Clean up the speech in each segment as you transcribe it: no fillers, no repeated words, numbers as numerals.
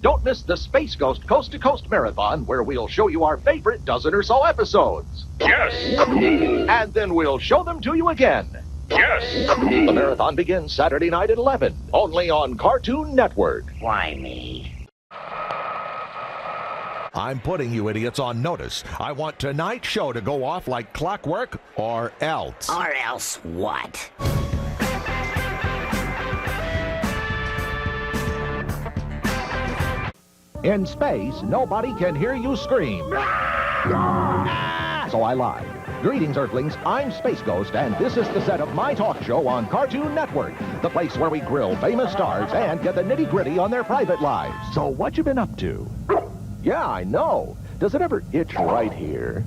Don't miss the Space Ghost Coast to Coast Marathon, where we'll show you our favorite dozen or so episodes. Yes! And then we'll show them to you again. Yes! The marathon begins Saturday night at 11, only on Cartoon Network. Why me? I'm putting you idiots on notice. I want tonight's show to go off like clockwork, or else. Or else what? In space, nobody can hear you scream. So I lied. Greetings, Earthlings. I'm Space Ghost, and this is the set of my talk show on Cartoon Network, the place where we grill famous stars and get the nitty-gritty on their private lives. So what you been up to? Yeah, I know. Does it ever itch right here?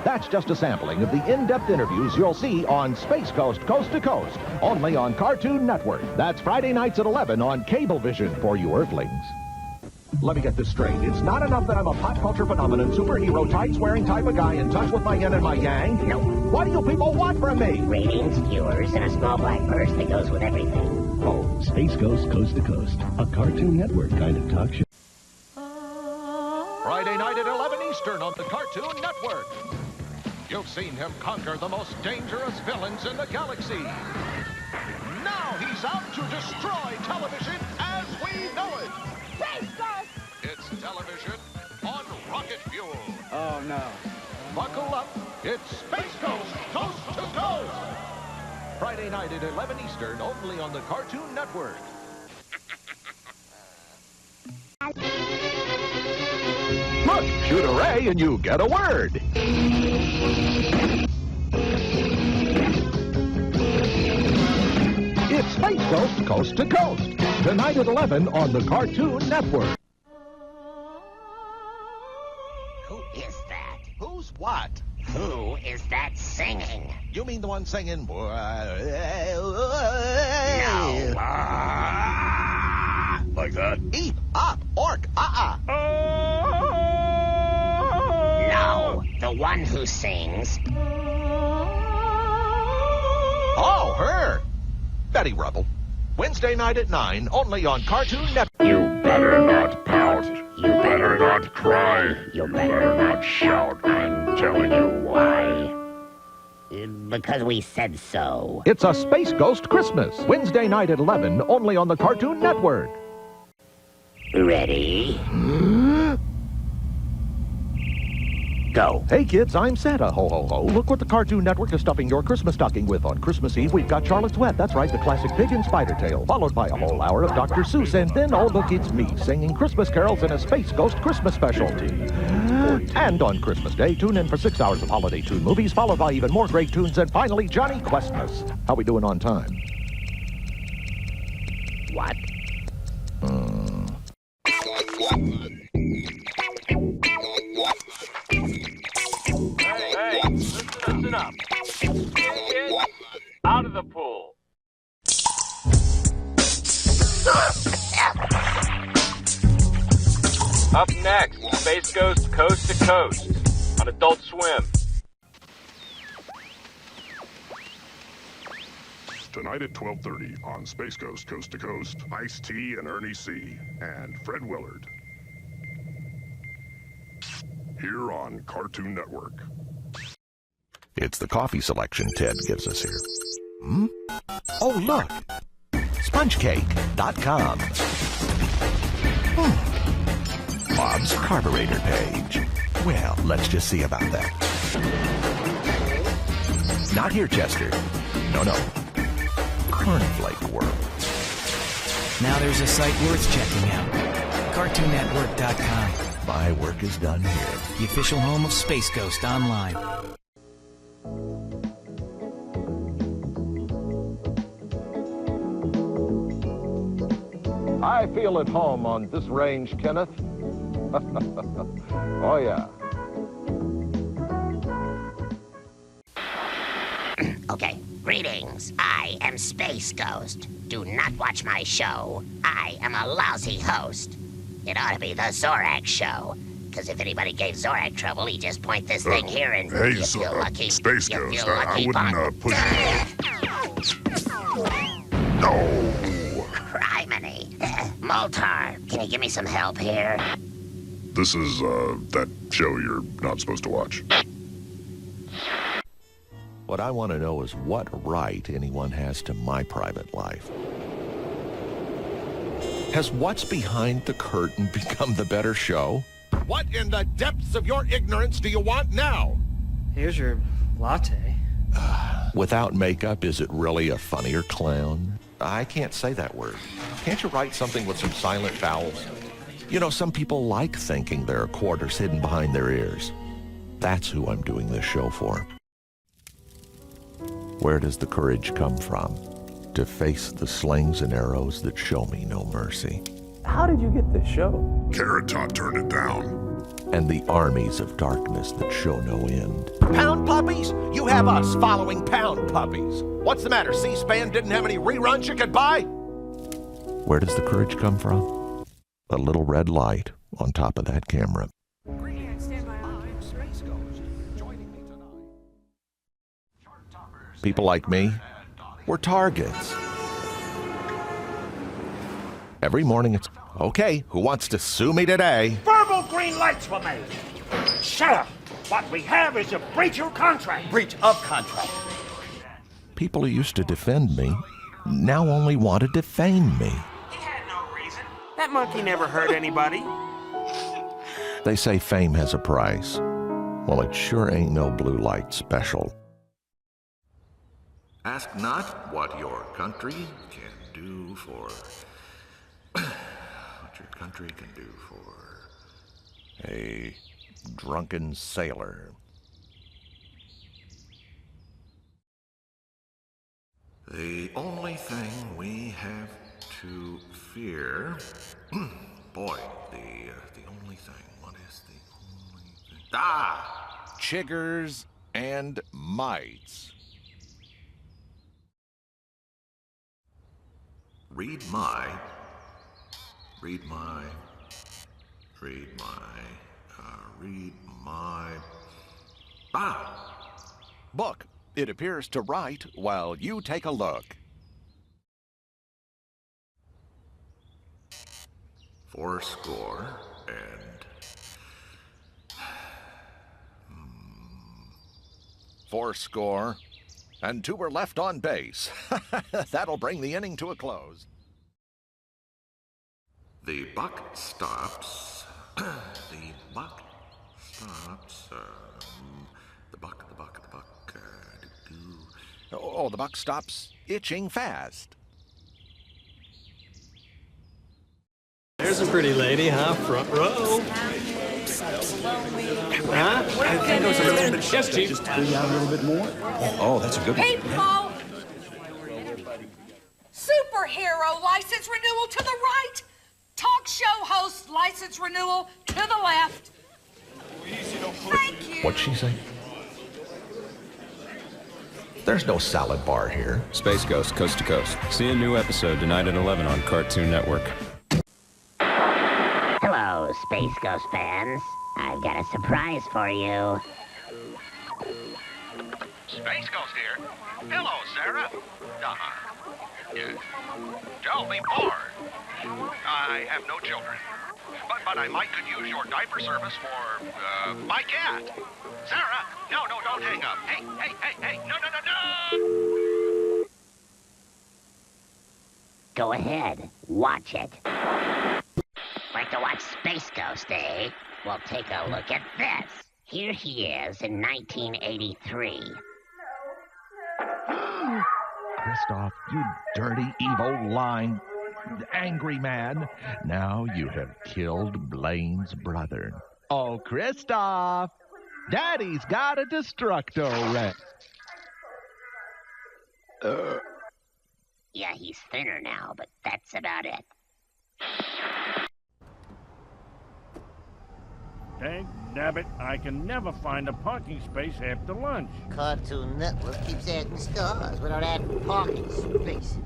That's just a sampling of the in-depth interviews you'll see on Space Ghost Coast to Coast, only on Cartoon Network. That's Friday nights at 11 on Cablevision for you Earthlings. Let me get this straight. It's not enough that I'm a pop culture phenomenon, superhero, tights-wearing type of guy in touch with my yin and my yang. No. What do you people want from me? Ratings, viewers, and a small black purse that goes with everything. Oh, Space Ghost Coast to Coast, a Cartoon Network kind of talk show. Friday night at 11 Eastern on the Cartoon Network. You've seen him conquer the most dangerous villains in the galaxy. Now he's out to destroy television as we know it. Space Ghost! It's television on rocket fuel. Oh, no. Buckle up. It's Space Ghost Coast to Coast. Friday night at 11 Eastern, only on the Cartoon Network. look, shoot a ray and you get a word. It's Space Ghost Coast to Coast, tonight at 11 on the Cartoon Network. Who is that? Who's what? Who is that singing? You mean the one singing? No. Like that? Eep, op, orc, No, the one who sings. Oh, her. Betty Rubble. Wednesday night at 9, only on Cartoon Network. You better not pout. You better not cry. You better not shout. I'm telling you why. Because we said so. It's a Space Ghost Christmas, Wednesday night at 11, only on the Cartoon Network. Ready? Go. Hey kids, I'm Santa. Ho, ho, ho. Look what the Cartoon Network is stuffing your Christmas stocking with. On Christmas Eve, we've got Charlotte's Web. That's right, the classic Pig and Spider Tale. Followed by a whole hour of Dr. Seuss. And then, oh look, it's me singing Christmas carols in a Space Ghost Christmas special. And on Christmas Day, tune in for 6 hours of holiday tune movies, followed by even more great tunes. And finally, Johnny Questmas. How we doing on time? What? Hey, listen up. Kids, out of the pool. Up next, Space Ghost Coast to Coast on Adult Swim. Tonight at 12:30 on Space Ghost Coast to Coast, Ice-T and Ernie C. and Fred Willard. Here on Cartoon Network. It's the coffee selection Ted gives us here. Oh, look. SpongeCake.com. Bob's carburetor page. Well, let's just see about that. Not here, Chester. No. Cornflake World. Now there's a site worth checking out. CartoonNetwork.com. My work is done here. The official home of Space Ghost Online. I feel at home on this range, Kenneth. Oh, yeah. Okay, greetings. I am Space Ghost. Do not watch my show. I am a lousy host. It ought to be the Zorak show. Because if anybody gave Zorak trouble, he'd just point this thing here and Hey, you feel lucky. Space you Ghost, feel I lucky, wouldn't Bond. push. No! Criminy. Moltar, can you give me some help here? This is, that show you're not supposed to watch. What I want to know is what right anyone has to my private life. Has What's Behind the Curtain become the better show? What in the depths of your ignorance do you want now? Here's your latte. Without makeup, is it really a funnier clown? I can't say that word. Can't you write something with some silent vowels? You know, some people like thinking there are quarters hidden behind their ears. That's who I'm doing this show for. Where does the courage come from to face the slings and arrows that show me no mercy? How did you get this show? Carrot Top turned it down. And the armies of darkness that show no end. Pound puppies? You have us following pound puppies. What's the matter? C-SPAN didn't have any reruns you could buy? Where does the courage come from? A little red light on top of that camera. People like me, we're targets. Every morning it's, okay, who wants to sue me today? Verbal green lights were made. Shut up. What we have is a breach of contract. Breach of contract. People who used to defend me now only want to defame me. He had no reason. That monkey never hurt anybody. They say fame has a price. Well, it sure ain't no blue light special. Ask not what your country can do for... what your country can do for... a drunken sailor. The only thing we have to fear... boy, the only thing... What is the only thing? Ah! Chiggers and mites. Read my book. It appears to write while you take a look. Fourscore and two were left on base. That'll bring the inning to a close. The buck stops. The buck. Oh, the buck stops itching fast. There's a pretty lady, huh? Front row. Huh? Yes, Chief. Just pull you out a little bit more. Oh, that's a good one. People! Superhero license renewal to the right. Talk show host license renewal to the left. Thank you. What'd she say? There's no salad bar here. Space Ghost, Coast to Coast. See a new episode tonight at 11 on Cartoon Network. Hello, Space Ghost fans. I've got a surprise for you. Space Ghost here. Hello, Sarah. Yes. Don't be bored. I have no children. But I might could use your diaper service for, my cat. Sarah, no, don't hang up. Hey, no. Go ahead, watch it. Like to watch Space Ghost, eh? Well, take a look at this. Here he is in 1983. Kristoff, you dirty, evil, lying, angry man. Now you have killed Blaine's brother. Oh, Kristoff, Daddy's got a Destructo Rex. Yeah, he's thinner now, but that's about it. Dang nabbit, I can never find a parking space after lunch. Cartoon Network keeps adding stars without adding parking space.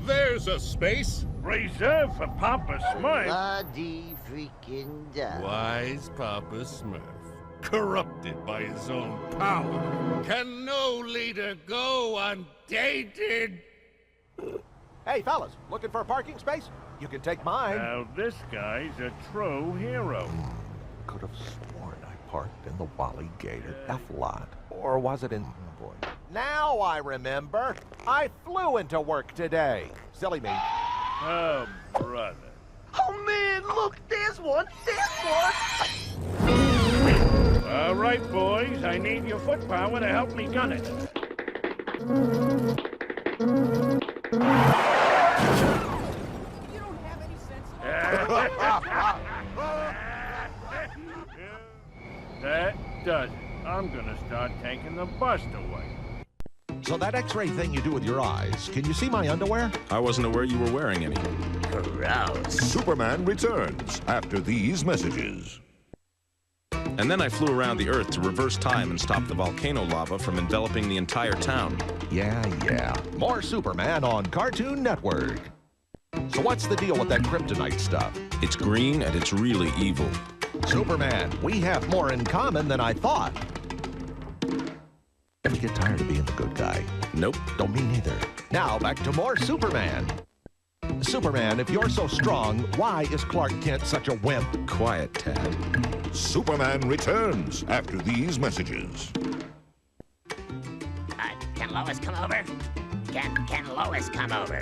There's a space. Reserved for Papa Smurf. Bloody freaking die. Wise Papa Smurf, corrupted by his own power. Can no leader go undated? Hey, Hey, fellas, looking for a parking space? You can take mine. Now, this guy's a true hero. Could have sworn I parked in the Wally Gator F lot. Or was it in... Oh, boy. Now I remember. I flew into work today. Silly me. Oh, brother. Oh, man, look, there's one. All right, boys, I need your foot power to help me gun it. That does it. I'm gonna start taking the bust away. So that x-ray thing you do with your eyes, can you see my underwear? I wasn't aware you were wearing any. Gross. Superman returns after these messages. And then I flew around the Earth to reverse time and stop the volcano lava from enveloping the entire town. Yeah. More Superman on Cartoon Network. So what's the deal with that kryptonite stuff? It's green and it's really evil. Superman, we have more in common than I thought. Ever get tired of being the good guy? Nope. Don't me neither. Now back to more Superman. Superman, if you're so strong, why is Clark Kent such a wimp? Quiet, Tad. Superman returns after these messages. Can Lois come over? Can Lois come over?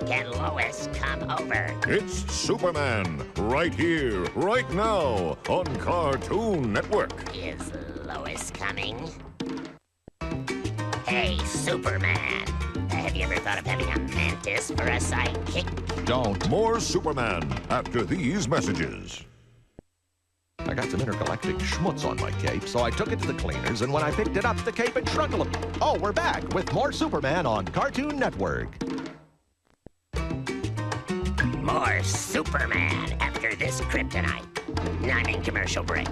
Can Lois come over? It's Superman, right here, right now, on Cartoon Network. Is Lois coming? Hey, Superman. Have you ever thought of having a mantis for a sidekick? Don't. More Superman after these messages. I got some intergalactic schmutz on my cape, so I took it to the cleaners, and when I picked it up, the cape had shrunk a little. Oh, we're back with more Superman on Cartoon Network. More Superman after this kryptonite. I'm in commercial break.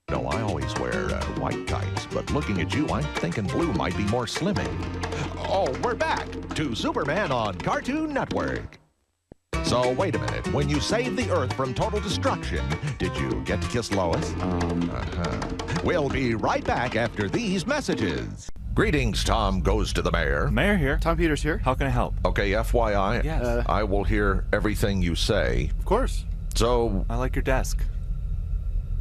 No, I always wear white tights, but looking at you, I'm thinking blue might be more slimming. Oh, we're back to Superman on Cartoon Network. So, wait a minute. When you saved the Earth from total destruction, did you get to kiss Lois? We'll be right back after these messages. Greetings, Tom goes to the mayor. Mayor here. Tom Peters here. How can I help? Okay, FYI, Yes. I will hear everything you say. Of course. So... I like your desk.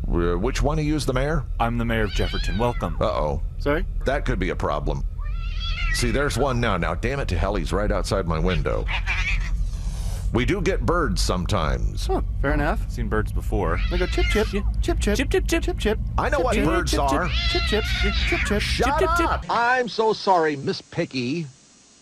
Which one of you is the mayor? I'm the mayor of Jefferton. Welcome. Uh-oh. Sorry? That could be a problem. See, there's one now. Now, damn it to hell, he's right outside my window. We do get birds sometimes. Huh, fair enough. Seen birds before. They go chip, chip, chip, chip, chip, chip, chip, chip, chip. I know what birds are. Chip, chip, chip, chip, chip. Shut up! I'm so sorry, Miss Picky.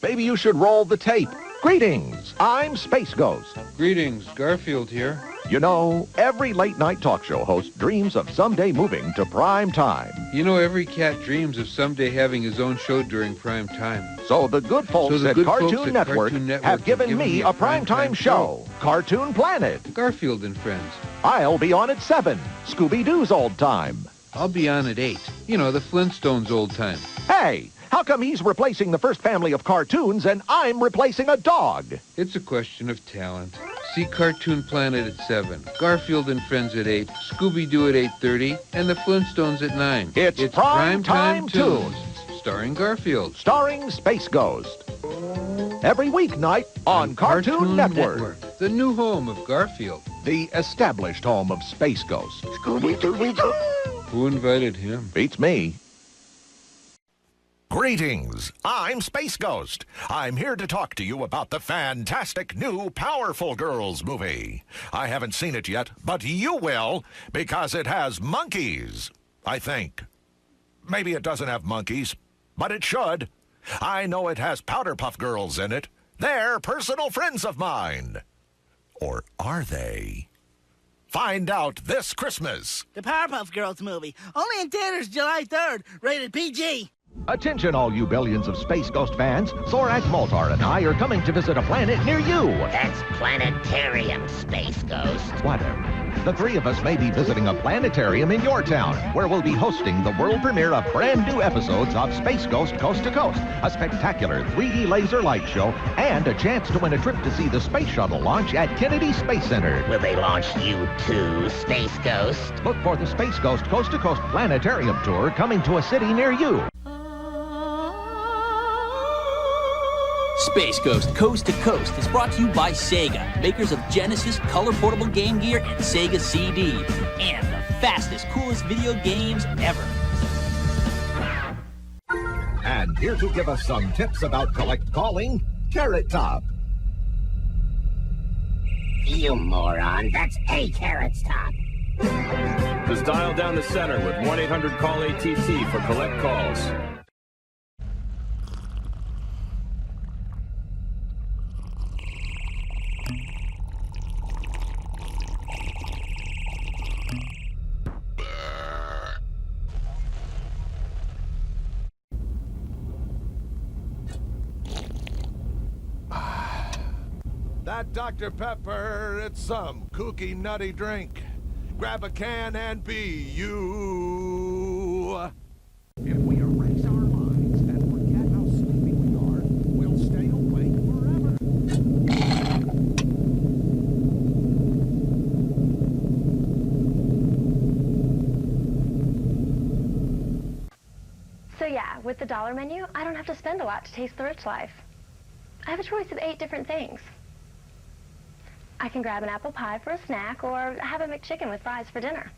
Maybe you should roll the tape. Greetings, I'm Space Ghost. Greetings, Garfield here. You know, every late-night talk show host dreams of someday moving to prime time. You know, every cat dreams of someday having his own show during prime time. So the good folks at Cartoon Network have given me a primetime show, Cartoon Planet. Garfield and Friends. I'll be on at 7, Scooby-Doo's old time. I'll be on at 8. You know, the Flintstones' old time. Hey, how come he's replacing the first family of cartoons and I'm replacing a dog? It's a question of talent. See Cartoon Planet at 7, Garfield and Friends at 8, Scooby-Doo at 8:30, and the Flintstones at 9. It's Primetime Tunes, starring Garfield. Starring Space Ghost. Every weeknight on Cartoon Network. The new home of Garfield. The established home of Space Ghost. Scooby-Doo. Who invited him? Beats me. Greetings, I'm Space Ghost. I'm here to talk to you about the fantastic new Powerful Girls movie. I haven't seen it yet, but you will, because it has monkeys, I think. Maybe it doesn't have monkeys, but it should. I know it has Powder Puff Girls in it. They're personal friends of mine. Or are they? Find out this Christmas. The Powerpuff Girls movie. Only in theaters July 3rd. Rated PG. Attention, all you billions of Space Ghost fans. Zorak Moltar and I are coming to visit a planet near you. That's Planetarium, Space Ghost. Whatever. The three of us may be visiting a planetarium in your town, where we'll be hosting the world premiere of brand new episodes of Space Ghost Coast to Coast, a spectacular 3D laser light show, and a chance to win a trip to see the space shuttle launch at Kennedy Space Center. Will they launch you too, Space Ghost? Look for the Space Ghost Coast to Coast Planetarium Tour coming to a city near you. Space Ghost Coast to Coast is brought to you by Sega, makers of Genesis, color portable game gear, and Sega CD, and the fastest, coolest video games ever. And here to give us some tips about collect calling, Carrot Top. You moron, that's a Carrot's Top. Just dial down the center with 1-800-CALL-ATT for collect calls. That Dr. Pepper, it's some kooky, nutty drink. Grab a can and be you. If we erase our minds and forget how sleepy we are, we'll stay awake forever. So yeah, with the dollar menu, I don't have to spend a lot to taste the rich life. I have a choice of 8 different things. I can grab an apple pie for a snack or have a McChicken with fries for dinner.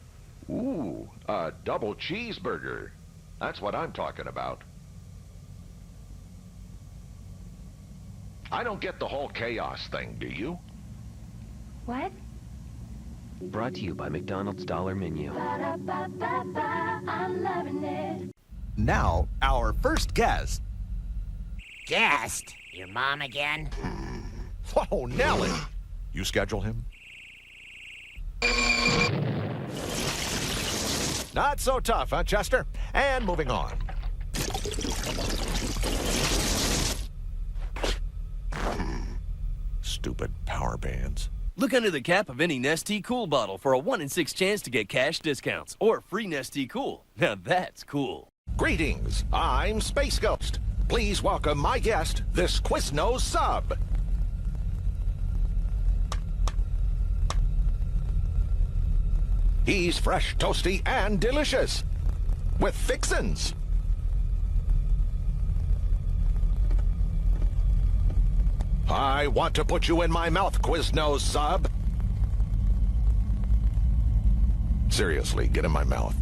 Ooh, a double cheeseburger. That's what I'm talking about. I don't get the whole chaos thing, do you? What? Brought to you by McDonald's Dollar Menu. I'm loving it. Now, our first guest. Guest? Your mom again? Oh, Nellie. You schedule him? Not so tough, huh, Chester? And moving on. Stupid power bands. Look under the cap of any Nestea Cool bottle for a 1 in 6 chance to get cash discounts or free Nestea Cool. Now that's cool. Greetings, I'm Space Ghost. Please welcome my guest, this Quiznos sub. He's fresh, toasty, and delicious. With fixins'. I want to put you in my mouth, Quiznos sub. Seriously, get in my mouth.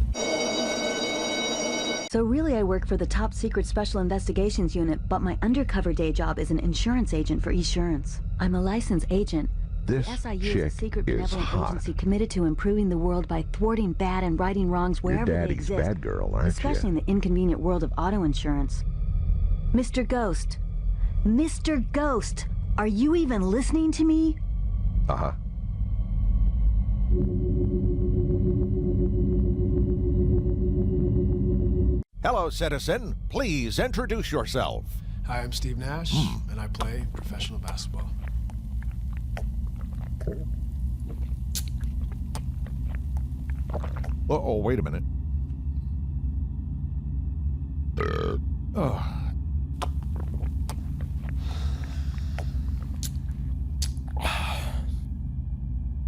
So really I work for the top secret special investigations unit, but my undercover day job is an insurance agent for Esurance. I'm a licensed agent. This SIU chick is a secret is benevolent hot. agency committed to improving the world by thwarting bad and righting wrongs Your wherever they daddy's exist. bad girl, aren't especially you? in the inconvenient world of auto insurance. Mr. Ghost. Mr. Ghost! Are you even listening to me? Uh-huh. Hello, citizen. Please introduce yourself. Hi, I'm Steve Nash, and I play professional basketball. Uh-oh, wait a minute. Oh.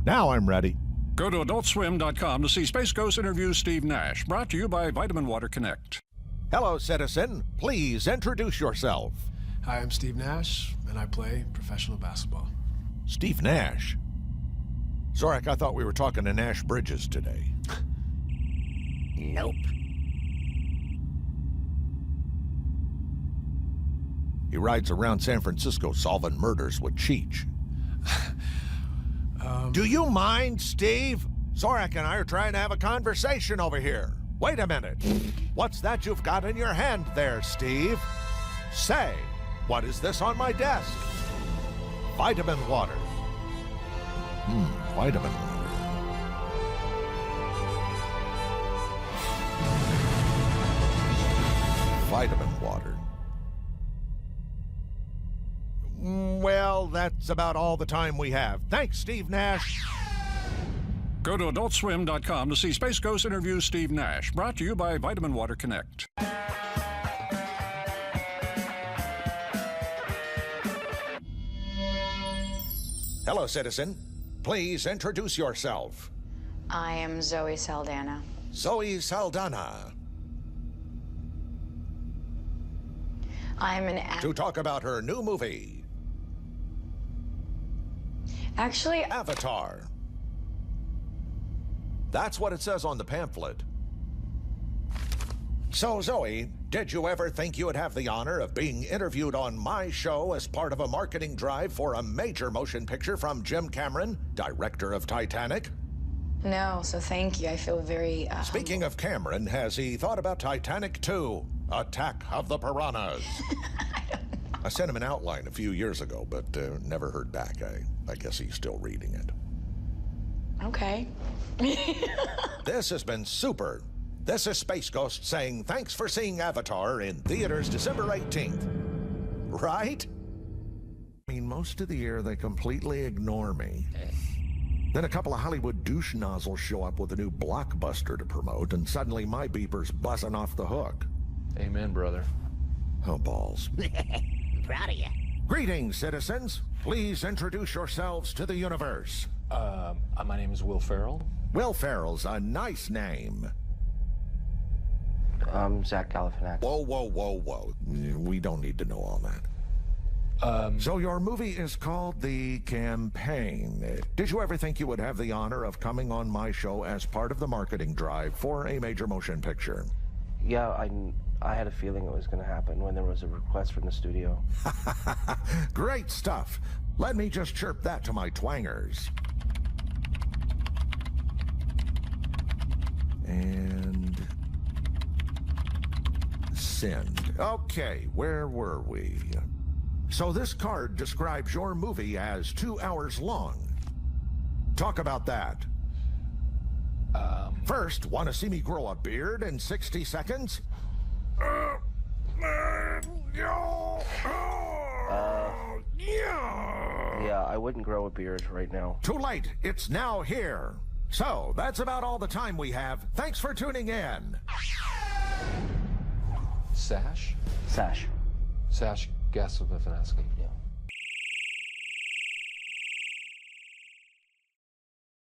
Now I'm ready. Go to AdultSwim.com to see Space Ghost interviews Steve Nash, brought to you by Vitamin Water Connect. Hello, citizen. Please introduce yourself. Hi, I'm Steve Nash, and I play professional basketball. Steve Nash? Zorak, I thought we were talking to Nash Bridges today. Nope. He rides around San Francisco solving murders with Cheech. Do you mind, Steve? Zorak and I are trying to have a conversation over here. Wait a minute. What's that you've got in your hand there, Steve? Say, what is this on my desk? Vitamin water. Vitamin water. Vitamin water. Well, that's about all the time we have. Thanks, Steve Nash. Go to AdultSwim.com to see Space Ghost interviews Steve Nash, brought to you by Vitamin Water Connect. Hello, citizen. Please introduce yourself. I am Zoe Saldana. Zoe Saldana. I'm an actor. To talk about her new movie. Actually, Avatar. That's what it says on the pamphlet. So, Zoe, did you ever think you would have the honor of being interviewed on my show as part of a marketing drive for a major motion picture from Jim Cameron, director of Titanic? no, so thank you. I feel very. Speaking of Cameron, has he thought about Titanic 2, Attack of the Piranhas? I sent him an outline a few years ago, but never heard back. I guess he's still reading it. Okay. This has been super. This is Space Ghost saying thanks for seeing Avatar in theaters December 18th. Right? I mean, most of the year they completely ignore me. Then a couple of Hollywood douche nozzles show up with a new blockbuster to promote, and suddenly my beeper's buzzing off the hook. Amen, brother. Oh, balls. Proud of you. Greetings, citizens. Please introduce yourselves to the universe. My name is Will Ferrell. Will Ferrell's a nice name. I'm Zach Galifianakis. Whoa, whoa, whoa, whoa. We don't need to know all that. So your movie is called The Campaign. Did you ever think you would have the honor of coming on my show as part of the marketing drive for a major motion picture? Yeah, I had a feeling it was going to happen when there was a request from the studio. Great stuff. Let me just chirp that to my twangers. And send. Okay, where were we? So this card describes your movie as 2 hours long. Talk about that. First, want to see me grow a beard in 60 seconds? Yeah, I wouldn't grow a beard right now. Too late. It's now here. So, that's about all the time we have. Thanks for tuning in. Sash? Sash. Sash Galifianakis. Yeah.